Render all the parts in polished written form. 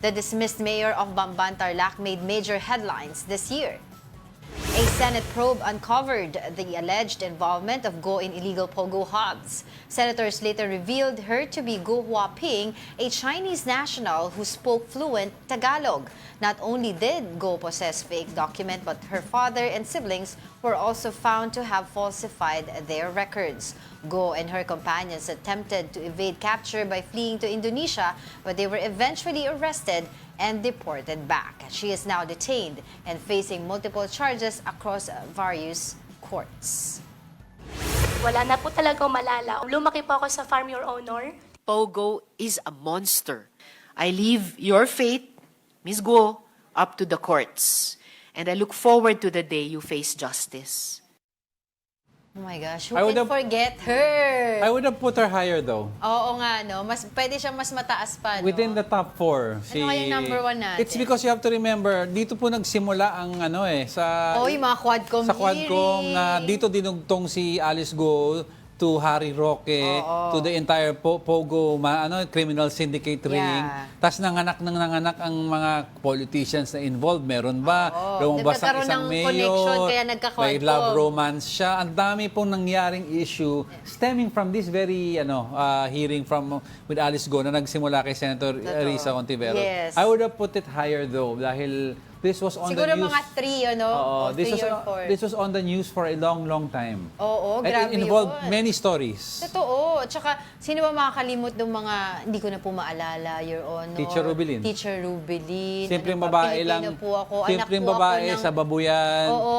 The dismissed mayor of Bamban, Tarlac made major headlines this year. A Senate probe uncovered the alleged involvement of Go in illegal pogo hubs. Senators later revealed her to be Go Huaping, a Chinese national who spoke fluent Tagalog. Not only did Go possess fake document, but her father and siblings were also found to have falsified their records. Go and her companions attempted to evade capture by fleeing to Indonesia, but they were eventually arrested and deported back. She is now detained and facing multiple charges across various courts. Wala na po talagang malala. Lumaki po ako sa Farm Your Honor. Pogo is a monster. I leave your fate, Ms. Guo, up to the courts. And I look forward to the day you face justice. Oh my gosh, who I would can have- forget her? I would have put her higher though. Oo nga, no? Pwede siyang mas mataas pa, no? Within the top 4. Ano kaya number 1 natin? It's because you have to remember, dito po nagsimula ang Yung mga Quadcom sa Quadcom na hearing. dito dinugtong si Alice Go to Harry Roque, to the entire Pogo criminal syndicate ring. Yeah. Tapos nanganak ang mga politicians na involved. Meron ba? Lumabas ang Nagkakaroon isang ng mayor. connection, kaya nagka-Quadcom. May love romance siya. Ang dami pong nangyaring issue stemming from this very hearing with Alice Go na nagsimula kay Senator Risa Ontiveros. Yes. I would have put it higher though dahil this was on Siguro the news. mga 3, ano? Oo, O 3 or 4. this was on the news for a long, long time. Oo, And grabe it involved yun. many stories. Totoo. Tsaka, sino ba makakalimot ng mga, hindi ko na po maalala, Your Honor? Teacher Rubilin. Teacher Rubilin. Simpleng Ano pa, babae Pilipino lang. po ako. Anak Simpleng po ako babae ng- sa babuyan. Oo,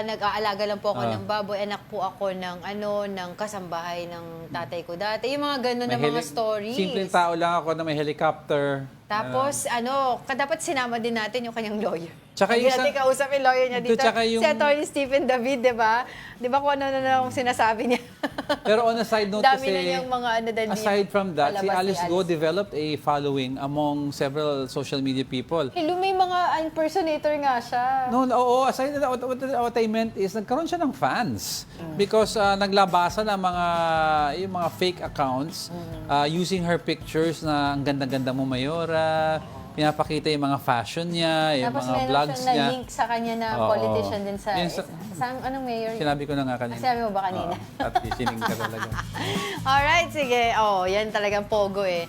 nag-aalaga lang po ako Ah. ng baboy. Anak po ako ng kasambahay ng tatay ko dati. Yung mga gano'n na mga stories. Simpleng tao lang ako na may helicopter. Tapos, dapat sinama din natin yung kanyang lawyer. Tsaka Hindi yung natin kausap yung lawyer niya dito. Tsaka yung- Si Atty. Stephen David, di ba? Di ba kung ano na yung sinasabi niya? Pero on a side note Dami kasi, na yung mga dahil aside from that, si palabas ni Alice Go developed a following among several social media people. Hello, may mga impersonator nga siya. No, oo, aside what I meant is nagkaroon siya ng fans because naglabasa ng yung mga fake accounts using her pictures na ang ganda-ganda mo Mayora, pinapakita yung mga fashion niya, yung Tapos mga meron vlogs siyang niya. na-link sa kanya na Oo. politician din sa... Yun anong mayor? Sinabi ko na nga kanina. Sinabi mo ba kanina? Oo, at listening ka talaga. Alright, sige. Yan talagang pogo eh.